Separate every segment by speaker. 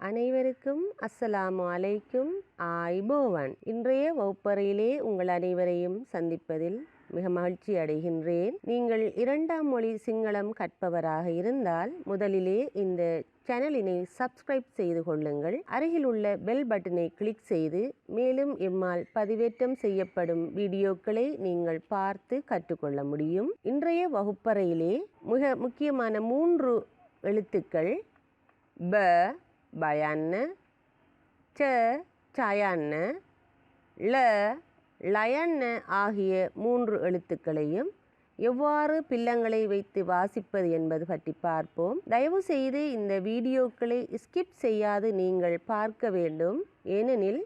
Speaker 1: அனைவருக்கும் அஸ்ஸலாமு அலைக்கும் ஆய்போவன். இன்றைய வகுப்பறையிலே உங்கள் அனைவரையும் சந்திப்பதில் மிக மகிழ்ச்சி அடைகின்றேன். நீங்கள் இரண்டாம் மொழி சிங்களம் கற்பவராக இருந்தால் முதலிலே இந்த சேனலினை சப்ஸ்கிரைப் செய்து கொள்ளுங்கள். அருகில் உள்ள பெல் பட்டனை கிளிக் செய்து மேலும் எம்மால் பதிவேற்றம் செய்யப்படும் வீடியோக்களை நீங்கள் பார்த்து கற்றுக்கொள்ள முடியும். இன்றைய வகுப்பறையிலே மிக முக்கியமான 3 எழுத்துக்கள் ப பயන්න, ச சயන්න, ல லயන්න ஆகிய 3 எழுத்துக்களையும் எவ்வாறு பில்லங்களை வைத்து வாசிப்பது என்பது பற்றி பார்ப்போம். தயவு செய்து இந்த வீடியோக்களை ஸ்கிப் செய்யாது நீங்கள் பார்க்க வேண்டும். ஏனெனில்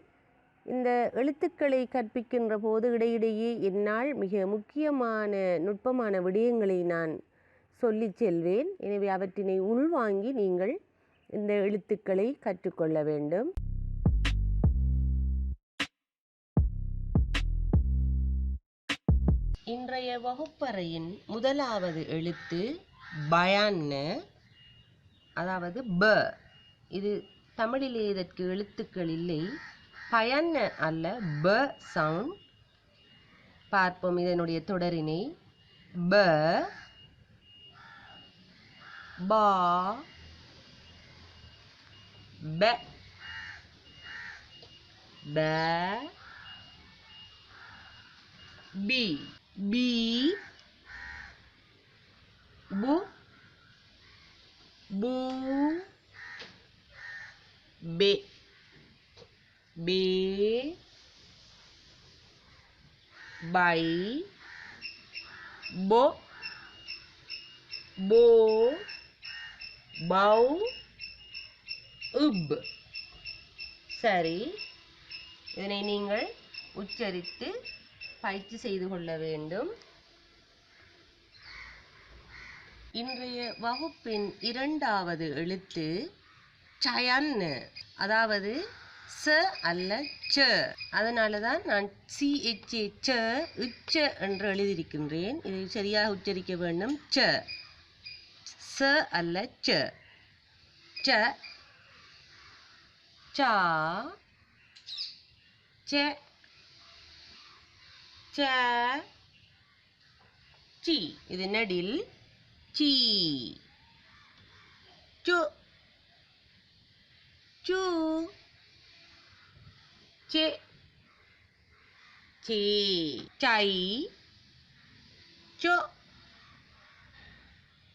Speaker 1: இந்த எழுத்துக்களை கற்பிக்கின்ற போது இடையிடையே என்னால் மிக முக்கியமான நுட்பமான விடயங்களை நான் சொல்லி செல்வேன். எனவே அவற்றினை உள்வாங்கி நீங்கள் இந்த எழுத்துக்களை கற்றுக்கொள்ள வேண்டும். இன்றைய வகுப்பறையின் முதலாவது எழுத்து பயන්න, அதாவது ப. இது தமிழிலே இதற்கு எழுத்துக்கள் இல்லை. பயන්න அல்ல, ப சவுண்ட். பார்ப்போம் இதனுடைய தொடரினை. ப பா ப ப பி பி பு பு பே பே பை போ போ பௌ உப். சரி, இதனை நீங்கள் உச்சரித்து பயிற்சி செய்து கொள்ள வேண்டும். இன்றைய வகுப்பின் இரண்டாவது எழுத்து சயන්න, அதாவது ச அல்ல ச. அதனால தான் நான் CH ச உச்ச என்று எழுதியிருக்கின்றேன். இதை சரியாக உச்சரிக்க வேண்டும். ச ச அல்ல ச. ச சா ச ச சி. இது நெடில் சி. சு சு சே சே சை சோ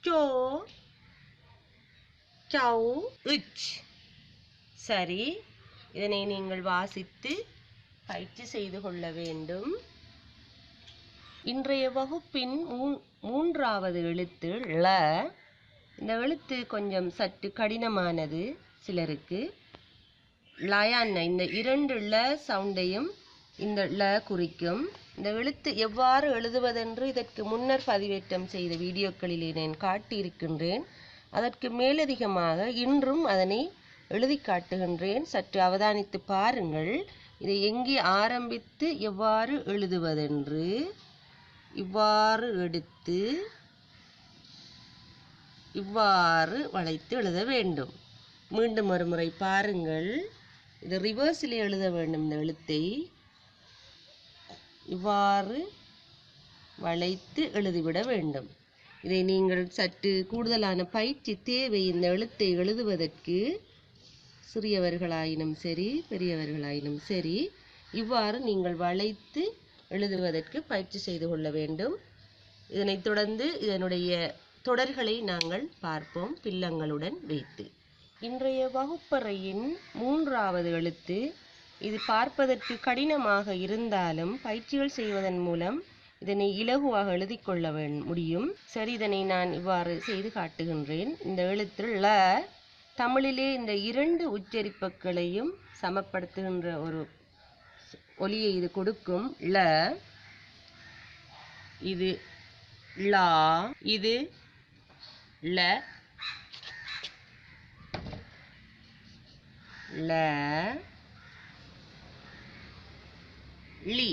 Speaker 1: சோ சௌ உச். சரி, இதனை நீங்கள் வாசித்து பயிற்சி செய்து கொள்ள வேண்டும். இன்றைய வகுப்பின் மூன்றாவது எழுத்து ல. இந்த எழுத்து கொஞ்சம் சற்று கடினமானது சிலருக்கு. லயன்ன, இந்த 2 ல சவுண்டையும் இந்த ல குறிக்கும். இந்த எழுத்து எவ்வாறு எழுதுவதென்று இதற்கு முன்னர் பதிவேற்றம் செய்த வீடியோக்களிலே நான் காட்டியிருக்கின்றேன். அதற்கு மேலதிகமாக இன்றும் அதனை எழுதி காட்டுகின்றேன். சற்று அவதானித்து பாருங்கள். இதை எங்கே ஆரம்பித்து எவ்வாறு எழுதுவதென்று. இவ்வாறு எடுத்து இவ்வாறு வளைத்து எழுத வேண்டும். மீண்டும் ஒரு முறை பாருங்கள். இது ரிவர்ஸில் எழுத வேண்டும். இந்த எழுத்தை இவ்வாறு வளைத்து எழுதிவிட வேண்டும். இதை நீங்கள் சற்று கூடுதலான பயிற்சி தேவை. இந்த எழுத்தை எழுதுவதற்கு சிறியவர்களாயினும் சரி பெரியவர்களாயினும் சரி இவ்வாறு நீங்கள் வளைத்து எழுதுவதற்கு பயிற்சி செய்து கொள்ள வேண்டும். இதனைத் தொடர்ந்து இதனுடைய தொடர்களை நாங்கள் பார்ப்போம் பில்லங்களுடன் வைத்து. இன்றைய வகுப்பறையின் மூன்றாவது எழுத்து. இது பார்ப்பதற்கு கடினமாக இருந்தாலும் பயிற்சிகள் செய்வதன் மூலம் இதனை இலகுவாக எழுதி கொள்ள முடியும். சரி, இதனை நான் இவ்வாறு செய்து காட்டுகின்றேன். இந்த எழுத்து ல. தமிழிலே இந்த 2 உச்சரிப்புகளையும் சமப்படுத்துகின்ற ஒரு ஒலியை இது கொடுக்கும். ல, இது லா, இது ல, ல, லி.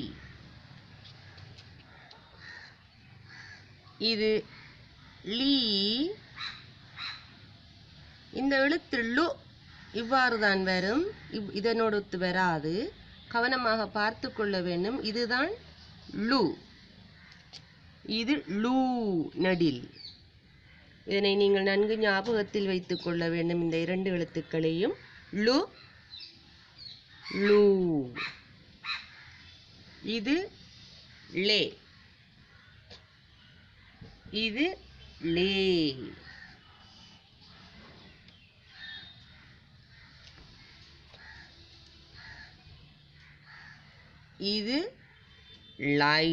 Speaker 1: இது லீ. இந்த எழுத்து லு. இவ்வாறு தான் வரும். இதனோடு ஒத்து வராது. கவனமாக பார்த்து கொள்ள வேண்டும். இதுதான் லு. இது லூ நடில். இதனை நீங்கள் நன்கு ஞாபகத்தில் வைத்துக் கொள்ள வேண்டும். இந்த இரண்டு எழுத்துக்களையும் லு லூ. இது லே. இது லே. இது லை.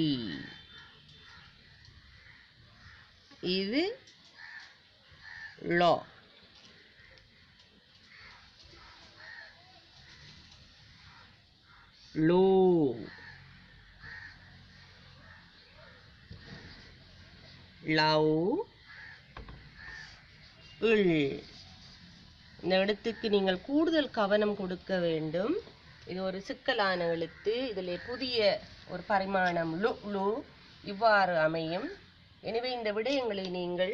Speaker 1: இது லோ. லோ. லவ். இல். இந்த இடத்துக்கு நீங்கள் கூடுதல் கவனம் கொடுக்க வேண்டும். இது ஒரு சிக்கலான எழுத்து. இதில் புதிய ஒரு பரிமாணம் லு லு இவ்வாறு அமையும். எனவே இந்த விடயங்களை நீங்கள்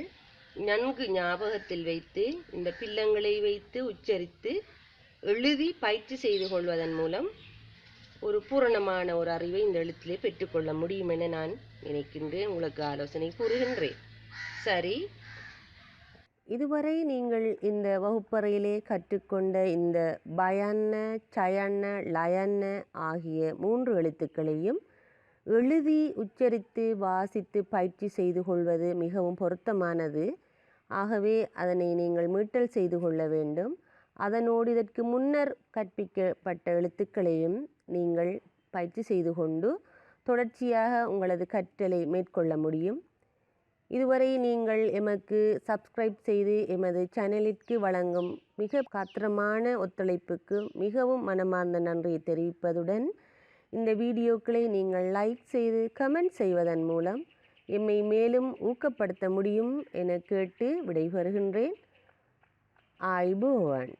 Speaker 1: நன்கு ஞாபகத்தில் வைத்து இந்த பில்லங்களை வைத்து உச்சரித்து எழுதி பயிற்சி செய்து கொள்வதன் மூலம் ஒரு பூரணமான ஒரு அறிவை இந்த எழுத்திலே பெற்றுக்கொள்ள முடியும் என நான் நினைக்கின்றேன். உங்களுக்கு ஆலோசனை கூறுகின்றேன். சரி, இதுவரை நீங்கள் இந்த வகுப்பறையிலே கற்றுக்கொண்ட இந்த பயன்ன, சயன்ன, லயன்ன ஆகிய 3 எழுத்துக்களையும் எழுதி உச்சரித்து வாசித்து பயிற்சி செய்து கொள்வது மிகவும் பொருத்தமானது. ஆகவே அதனை நீங்கள் மீட்டல் செய்து கொள்ள வேண்டும். அதனோடு இதற்கு முன்னர் கற்பிக்கப்பட்ட எழுத்துக்களையும் நீங்கள் பயிற்சி செய்து கொண்டு தொடர்ச்சியாக உங்களது கற்றலை மேற்கொள்ள முடியும். இதுவரை நீங்கள் எமக்கு சப்ஸ்கிரைப் செய்து எமது சேனலிற்கு வழங்கும் மிக காத்திரமான ஒத்துழைப்புக்கு மிகவும் மனமார்ந்த நன்றியை தெரிவிப்பதுடன் இந்த வீடியோக்களை நீங்கள் லைக் செய்து கமெண்ட் செய்வதன் மூலம் எம்மை மேலும் ஊக்கப்படுத்த முடியும் என கேட்டு விடைபெறுகின்றேன். ஆய்போவன்.